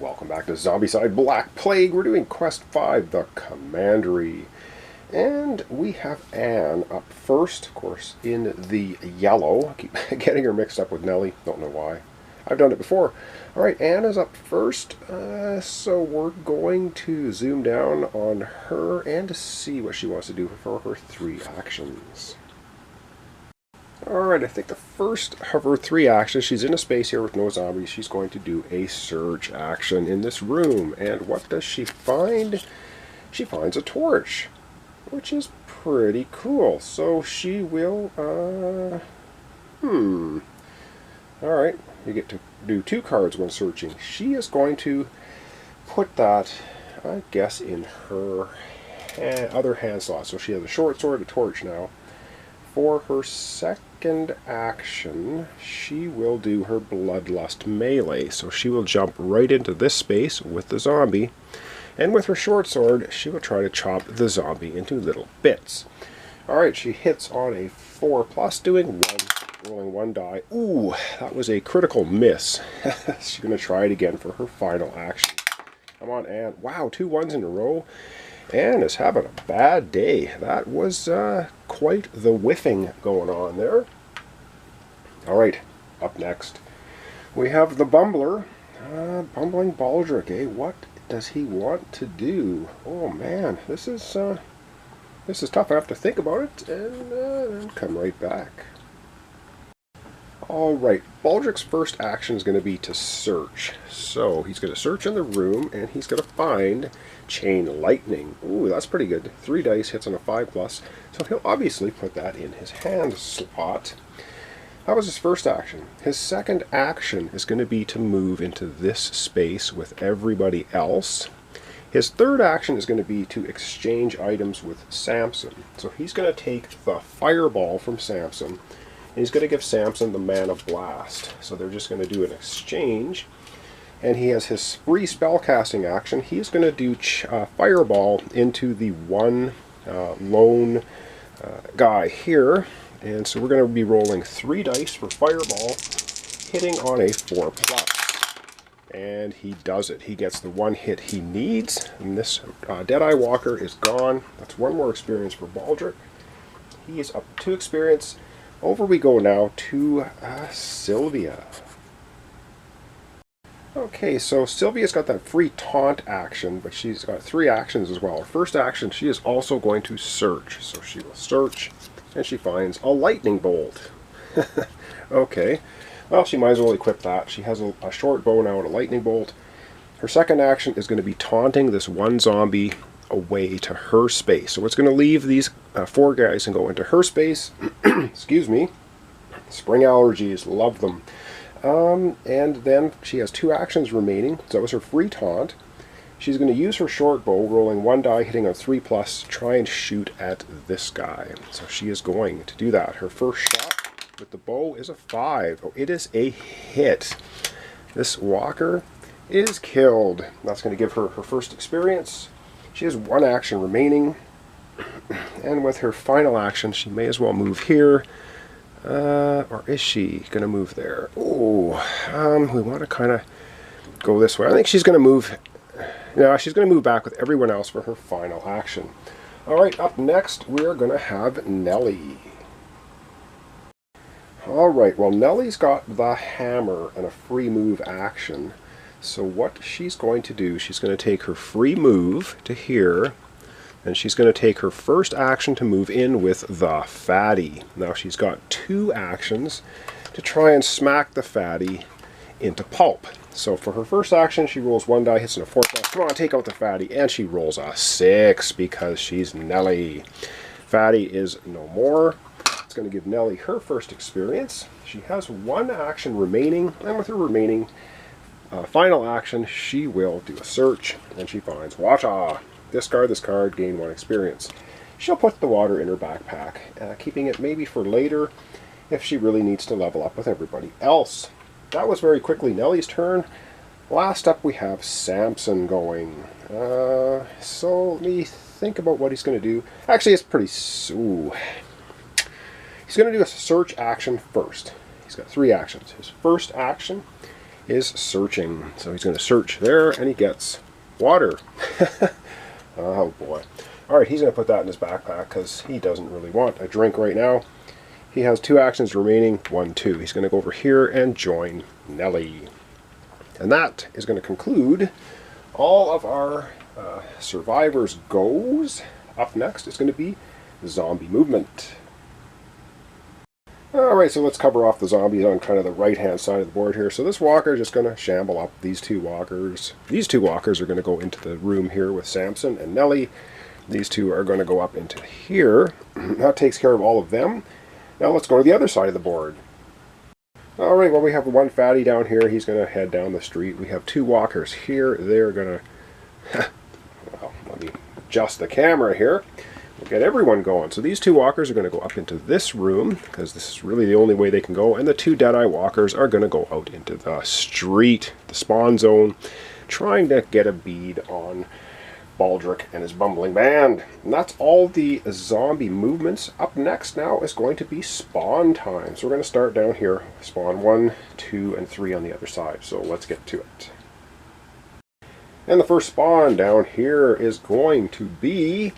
Welcome back to Zombicide Black Plague. We're doing Quest 5, the Commandery. And we have Anne up first, of course, in the yellow. I keep getting her mixed up with Nelly. Don't know why. I've done it before. Alright, Anne is up first. So we're going to zoom down on her and see what she wants to do for her 3 actions. Alright, I think the first of her 3 actions, she's in a space here with no zombies. She's going to do a search action in this room. And what does she find? She finds a torch, which is pretty cool. So she will, Alright, you get to do 2 cards when searching. She is going to put that, I guess, in her other hand slot. So she has a short sword, a torch now. For her second action, she will do her Bloodlust melee. So she will jump right into this space with the zombie. And with her short sword, she will try to chop the zombie into little bits. Alright, she hits on a 4+, doing 1, rolling 1 die. Ooh, that was a critical miss. She's going to try it again for her final action. Come on, Anne. Wow, 2 1s in a row. Anne is having a bad day. That was quite the whiffing going on there. Alright, up next we have the Bumbler. Bumbling Baldrick, eh? What does he want to do? Oh man, this is tough. I have to think about it and then come right back. Alright, Baldrick's first action is going to be to search. So he's going to search in the room and he's going to find Chain Lightning. Ooh, that's pretty good. 3 dice, hits on a 5+. So he'll obviously put that in his hand slot. That was his first action. His second action is going to be to move into this space with everybody else. His third action is going to be to exchange items with Samson. So he's going to take the fireball from Samson. And he's going to give Samson the Mana Blast. So they're just going to do an exchange. And he has his free spellcasting action. He's going to do Fireball into the one lone guy here. And so we're going to be rolling 3 dice for Fireball, hitting on a 4+. And he does it. He gets the 1 hit he needs. And this Deadeye Walker is gone. That's 1 more experience for Baldrick. He is up 2 experience. Over we go now to Sylvia. Okay, so Sylvia's got that free taunt action, but she's got 3 actions as well. Her first action, she is also going to search. So she will search, and she finds a lightning bolt. Okay, well, she might as well equip that. She has a short bow now and a lightning bolt. Her second action is going to be taunting this 1 zombie away to her space. So it's going to leave these 4 guys and go into her space. Excuse me. Spring allergies, love them. And then she has 2 actions remaining. So that was her free taunt. She's going to use her short bow, rolling 1 die, hitting on 3+, try and shoot at this guy. So she is going to do that. Her first shot with the bow is a 5. Oh, it is a hit. This walker is killed. That's going to give her her first experience. She has 1 action remaining. And with her final action, she may as well move here. Or is she going to move there? Oh, we want to kind of go this way. I think she's going to move. No, she's going to move back with everyone else for her final action. Alright, up next, we're going to have Nelly. Alright, well, Nelly's got the hammer and a free move action. So what she's going to do, she's going to take her free move to here. And she's going to take her first action to move in with the fatty. Now she's got 2 actions to try and smack the fatty into pulp. So for her first action, she rolls 1 die, hits on a 4+. Come on, take out the fatty. And she rolls a 6 because she's Nelly. Fatty is no more. It's going to give Nelly her first experience. She has 1 action remaining. And with her remaining final action, she will do a search. And she finds Wacha. Discard this card, gain 1 experience. She'll put the water in her backpack, keeping it maybe for later if she really needs to level up with everybody else. That was very quickly Nelly's turn. Last up we have Samson going. So let me think about what he's going to do. Actually, it's pretty... Ooh. He's going to do a search action first. He's got 3 actions. His first action is searching. So he's going to search there, and he gets water. Oh boy. Alright, he's going to put that in his backpack because he doesn't really want a drink right now. He has 2 actions remaining, 1, 2. He's going to go over here and join Nelly. And that is going to conclude all of our survivors goes. Up next is going to be zombie movement. Alright, so let's cover off the zombies on kind of the right-hand side of the board here. So this walker is just going to shamble up these 2 walkers. These 2 walkers are going to go into the room here with Samson and Nelly. These 2 are going to go up into here. That takes care of all of them. Now let's go to the other side of the board. Alright, well, we have 1 fatty down here. He's going to head down the street. We have 2 walkers here. They're going to... well, let me adjust the camera here. We'll get everyone going. So these 2 walkers are going to go up into this room, because this is really the only way they can go. And the 2 Deadeye walkers are going to go out into the street, the spawn zone, trying to get a bead on Baldrick and his bumbling band. And that's all the zombie movements. Up next now is going to be spawn time. So we're going to start down here. Spawn 1, 2, and 3 on the other side. So let's get to it. And the first spawn down here is going to be...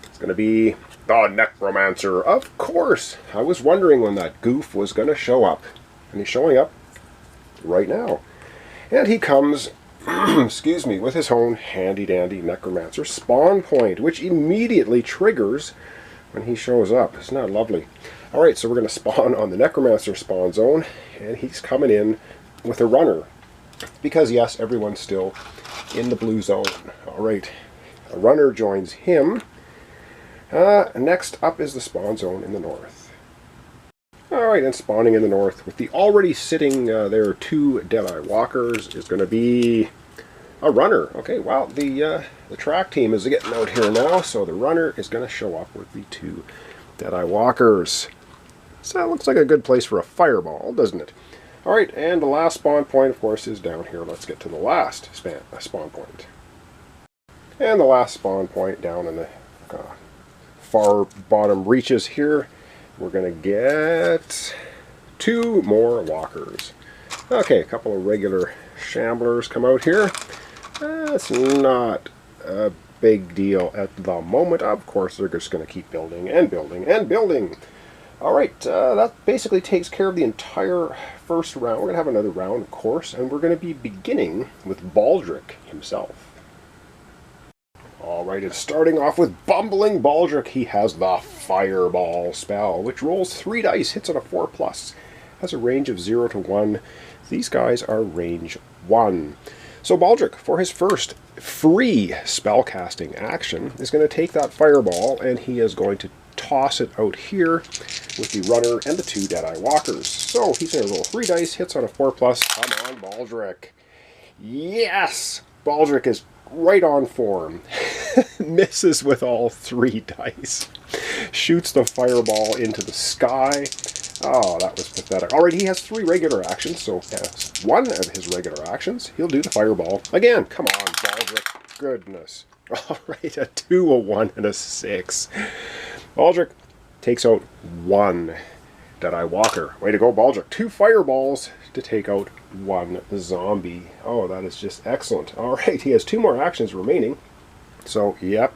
it's going to be the Necromancer. Of course! I was wondering when that goof was going to show up. And he's showing up right now. And he comes... excuse me, with his own handy-dandy Necromancer spawn point, which immediately triggers when he shows up. Isn't that lovely? Alright, so we're going to spawn on the Necromancer spawn zone, and he's coming in with a runner. Because, yes, everyone's still in the blue zone. Alright, a runner joins him. Next up is the spawn zone in the north. Alright, and spawning in the north with the already sitting there 2 Deadeye walkers is going to be a runner. Okay, well, the track team is getting out here now, so the runner is going to show up with the 2 Deadeye walkers. So that looks like a good place for a fireball, doesn't it? Alright, and the last spawn point, of course, is down here. Let's get to the last spawn point. And the last spawn point down in the far bottom reaches here. We're going to get 2 more walkers. Okay, a couple of regular shamblers come out here. That's not a big deal at the moment. Of course, they're just going to keep building and building and building. Alright, that basically takes care of the entire first round. We're going to have another round, of course, and we're going to be beginning with Baldrick himself. Alright, it's starting off with bumbling Baldrick. He has the Fireball spell, which rolls 3 dice, hits on a 4+, has a range of 0 to 1. These guys are range 1. So Baldrick, for his first free spellcasting action, is going to take that Fireball, and he is going to toss it out here with the runner and the 2 Deadeye walkers. So he's going to roll 3 dice, hits on a 4+. Come on, Baldrick. Yes! Baldrick is right on form. Misses with all 3 dice. Shoots the Fireball into the sky. Oh, that was pathetic. Alright, he has 3 regular actions, so as 1 of his regular actions, he'll do the Fireball again. Come on, Baldrick. Goodness. Alright, a 2, a 1, and a 6. Baldrick takes out 1 Deadeye walker. Way to go, Baldrick. 2 fireballs to take out 1 zombie. Oh, that is just excellent. Alright, he has 2 more actions remaining. So, yep.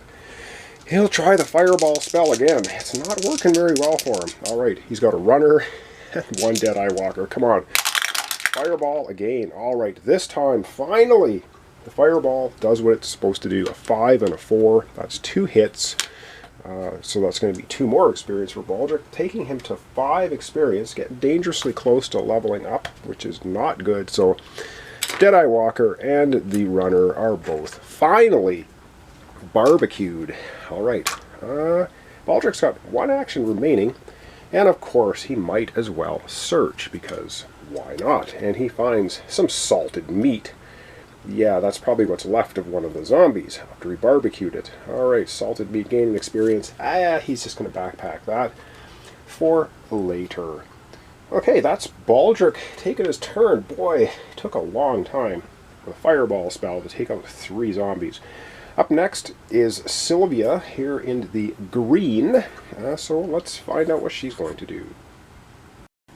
He'll try the Fireball spell again. It's not working very well for him. Alright, he's got a runner and 1 Deadeye walker. Come on. Fireball again. Alright, this time, finally, the Fireball does what it's supposed to do. A 5 and a 4. That's 2 hits. So that's going to be 2 more experience for Baldrick, taking him to 5 experience, getting dangerously close to leveling up, which is not good. So Deadeye Walker and the runner are both finally barbecued. Alright, Baldrick's got 1 action remaining, and of course he might as well search, because why not? And he finds some salted meat. Yeah, that's probably what's left of one of the zombies after he barbecued it. Alright, salted meat gaining experience. He's just going to backpack that for later. Okay, that's Baldrick taking his turn. Boy, it took a long time with a Fireball spell to take out 3 zombies. Up next is Sylvia here in the green. So let's find out what she's going to do.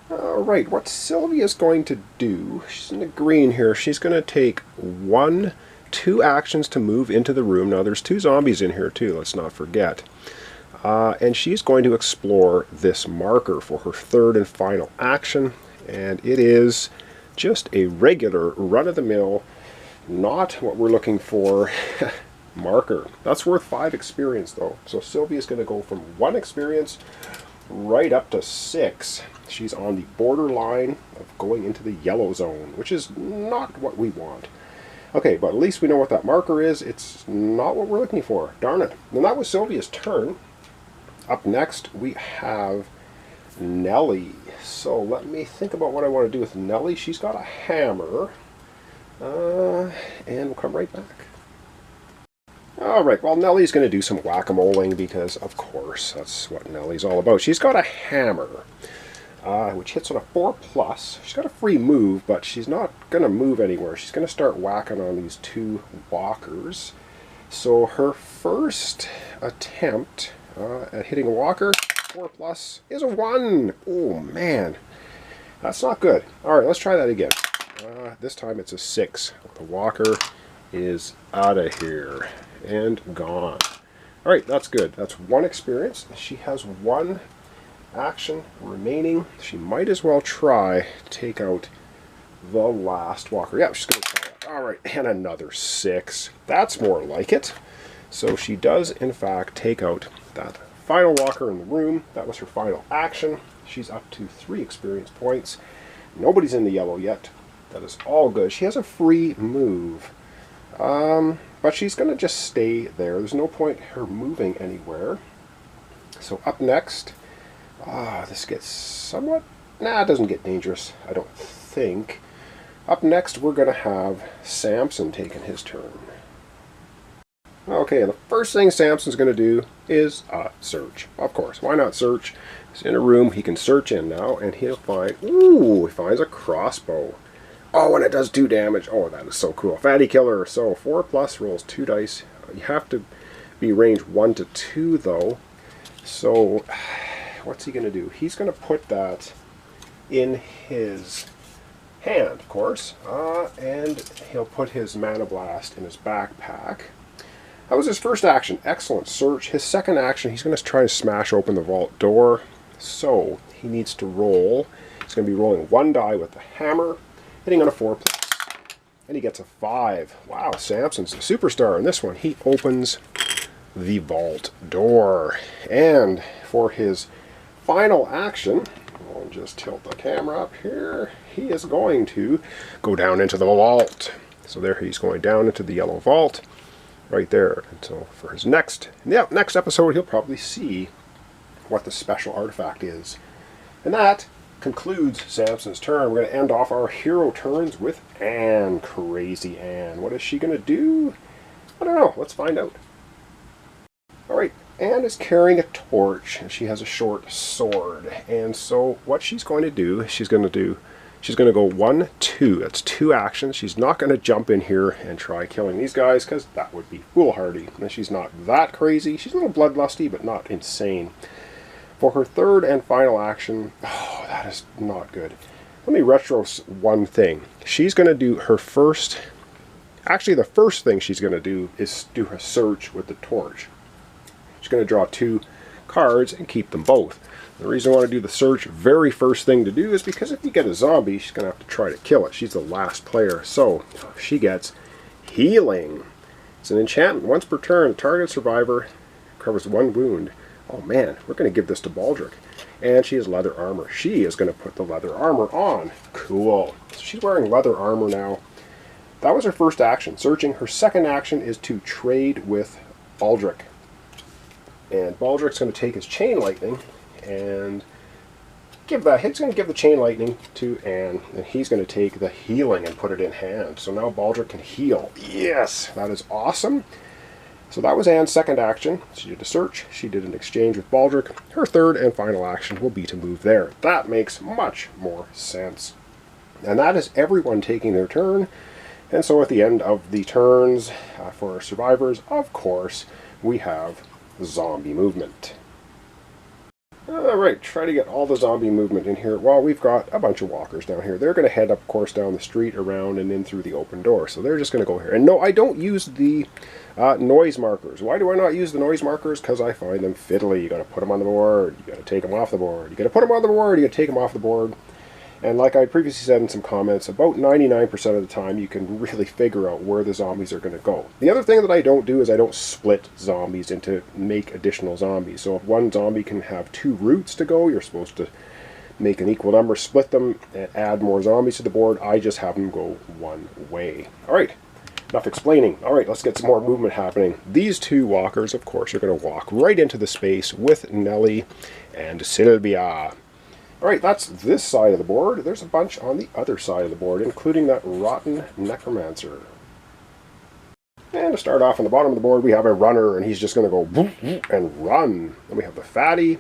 Alright, what Sylvia's going to do, she's in the green here, she's going to take two actions to move into the room. Now there's two zombies in here too, let's not forget. And she's going to explore this marker for her third and final action. And it is just a regular run-of-the-mill, not what we're looking for, marker. That's worth 5 experience though. So Sylvia's going to go from 1 experience right up to 6. She's on the borderline of going into the yellow zone, which is not what we want. Okay, but at least we know what that marker is. It's not what we're looking for. Darn it. And that was Sylvia's turn. Up next, we have Nelly. So let me think about what I want to do with Nelly. She's got a hammer. And we'll come right back. Alright, well, Nelly's going to do some whack-a-moling because, of course, that's what Nelly's all about. She's got a hammer, which hits on a 4+. She's got a free move, but she's not going to move anywhere. She's going to start whacking on these 2 walkers. So her first attempt at hitting a walker, 4+, is a 1. Oh, man. That's not good. Alright, let's try that again. This time it's a 6. The walker is out of here and gone. Alright, that's good. That's 1 experience. She has 1 action remaining. She might as well try to take out the last walker. Yeah, she's going to try it. Alright, and another 6. That's more like it. So she does, in fact, take out that final walker in the room. That was her final action. She's up to 3 experience points. Nobody's in the yellow yet. That is all good. She has a free move. But she's going to just stay there. There's no point her moving anywhere. So up next, this gets somewhat, it doesn't get dangerous, I don't think. Up next, we're going to have Samson taking his turn. Okay, and the first thing Samson's going to do is search. Of course, why not search? He's in a room he can search in now, and he'll find, he finds a crossbow. Oh, and it does 2 damage. Oh, that is so cool. Fatty killer. So 4+ rolls 2 dice. You have to be range 1 to 2 though. So what's he going to do? He's going to put that in his hand, of course, and he'll put his Mana Blast in his backpack. That was his first action. Excellent search. His second action, he's going to try to smash open the vault door. So he needs to roll. He's going to be rolling 1 die with the hammer, hitting on a 4+. And he gets a 5. Wow, Samson's a superstar in this one. He opens the vault door. And for his final action, I'll just tilt the camera up here, he is going to go down into the vault. So there he's going down into the yellow vault. Right there. And so for his next episode, he'll probably see what the special artifact is. And that concludes Samson's turn. We're going to end off our hero turns with Anne. Crazy Anne. What is she going to do? I don't know. Let's find out. Alright, Anne is carrying a torch, and she has a short sword. And so what she's going to do, she's going to go 1, 2. That's 2 actions. She's not going to jump in here and try killing these guys, because that would be foolhardy. And she's not that crazy. She's a little bloodlusty, but not insane. For her third and final action, that is not good. Let me retro one thing. She's going to do her first, actually the first thing she's going to do is do her search with the torch. She's going to draw 2 cards and keep them both. The reason I want to do the search very first thing to do is because if you get a zombie, she's going to have to try to kill it. She's the last player. So she gets healing. It's an enchantment. Once per turn, target survivor covers 1 wound. Oh man, we're going to give this to Baldrick. And she has leather armor. She is going to put the leather armor on. Cool. So she's wearing leather armor now. That was her first action, searching. Her second action is to trade with Baldrick. And Baldrick's going to take his chain lightning and he's going to give the chain lightning to Anne, and he's going to take the healing and put it in hand. So now Baldrick can heal. Yes, that is awesome. So that was Anne's second action. She did a search. She did an exchange with Baldrick. Her third and final action will be to move there. That makes much more sense. And that is everyone taking their turn. And so at the end of the turns for our survivors, of course, we have zombie movement. Alright, try to get all the zombie movement in here. Well, we've got a bunch of walkers down here. They're going to head up, of course, down the street, around, and in through the open door. So they're just going to go here. And no, I don't use the noise markers. Why do I not use the noise markers? Because I find them fiddly. You got to put them on the board. You got to take them off the board. You got to put them on the board. You got to take them off the board. And like I previously said in some comments, about 99% of the time you can really figure out where the zombies are going to go. The other thing that I don't do is I don't split zombies into make additional zombies. So if one zombie can have 2 routes to go, you're supposed to make an equal number, split them, and add more zombies to the board. I just have them go one way. Alright, enough explaining. Alright, let's get some more movement happening. These 2 walkers, of course, are going to walk right into the space with Nelly and Sylvia. Alright, that's this side of the board. There's a bunch on the other side of the board, including that rotten Necromancer. And to start off on the bottom of the board, we have a runner, and he's just going to go boop, boop, and run. Then we have the fatty,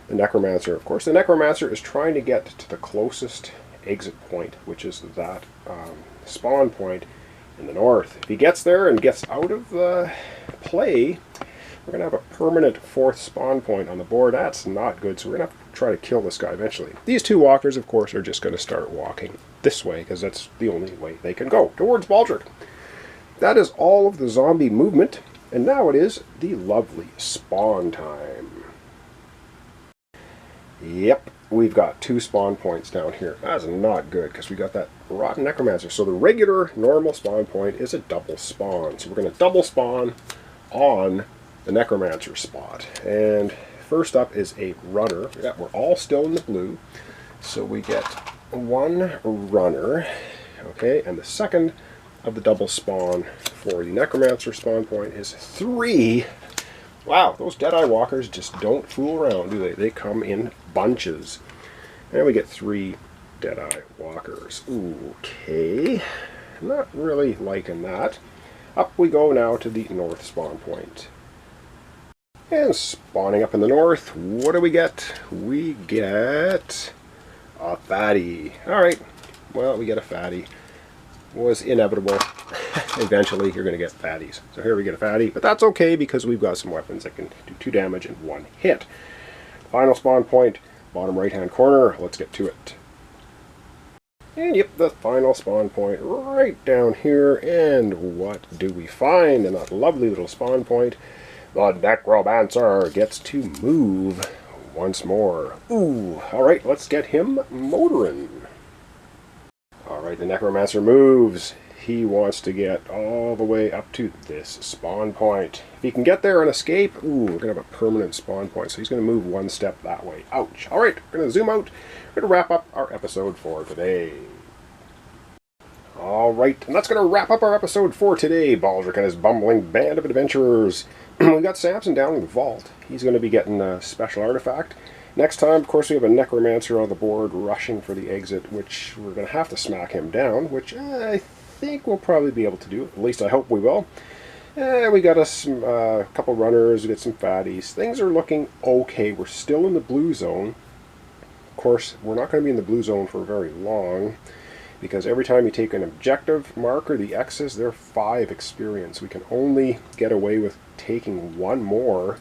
the Necromancer. Of course, the Necromancer is trying to get to the closest exit point, which is that spawn point in the north. If he gets there and gets out of the play, we're going to have a permanent 4th spawn point on the board. That's not good, so we're going to have to try to kill this guy eventually. These 2 walkers, of course, are just going to start walking this way, because that's the only way they can go, towards Baldrick. That is all of the zombie movement, and now it is the lovely spawn time. Yep, we've got 2 spawn points down here. That's not good, because we got that rotten Necromancer. So the regular, normal spawn point is a double spawn. So we're going to double spawn on the Necromancer spot. And first up is a runner. Yeah, we're all still in the blue. So we get 1 runner. Okay, and the second of the double spawn for the Necromancer spawn point is 3. Wow, those Deadeye walkers just don't fool around, do they? They come in bunches. And we get 3 Deadeye walkers. Okay, not really liking that. Up we go now to the north spawn point. And spawning up in the north, what do we get? We get a fatty. Alright, well, we get a fatty. Was inevitable. Eventually, you're going to get fatties. So here we get a fatty, but that's okay because we've got some weapons that can do 2 damage in 1 hit. Final spawn point, bottom right-hand corner. Let's get to it. And yep, the final spawn point right down here. And what do we find in that lovely little spawn point? The Necromancer gets to move once more. Ooh, alright, let's get him motoring. Alright, the Necromancer moves. He wants to get all the way up to this spawn point. If he can get there and escape, ooh, we're going to have a permanent spawn point. So he's going to move 1 step that way. Ouch. Alright, we're going to zoom out. We're going to wrap up our episode for today. Alright, and that's going to wrap up our episode for today. Baldrick and his bumbling band of adventurers. We've got Samson down in the vault. He's going to be getting a special artifact. Next time, of course, we have a Necromancer on the board rushing for the exit, which we're going to have to smack him down, which I think we'll probably be able to do. At least I hope we will. We got a couple runners, we got some fatties. Things are looking okay. We're still in the blue zone. Of course, we're not going to be in the blue zone for very long, because every time you take an objective marker, the X's, they're 5 experience. We can only get away with taking 1 more,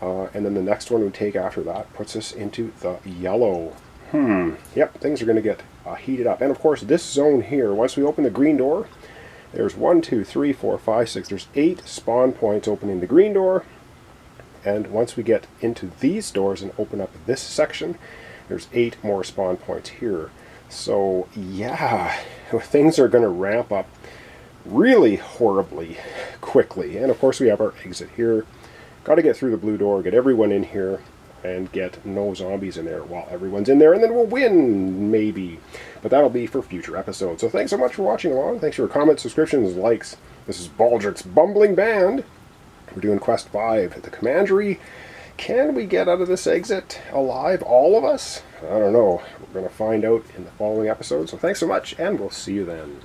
and then the next one we take after that puts us into the yellow. Yep, things are going to get heated up. And of course, this zone here, once we open the green door, there's 1, 2, 3, 4, 5, 6, there's 8 spawn points opening the green door. And once we get into these doors and open up this section, there's 8 more spawn points here. So yeah, things are going to ramp up really horribly quickly. And of course we have our exit here. Got to get through the blue door, get everyone in here, and get no zombies in there while everyone's in there, and then we'll win, maybe. But that'll be for future episodes. So thanks so much for watching along. Thanks for your comments, subscriptions, likes. This is Baldrick's Bumbling Band. We're doing Quest 5 at the Commandery. Can we get out of this exit alive, all of us? I don't know. We're going to find out in the following episode. So thanks so much, and we'll see you then.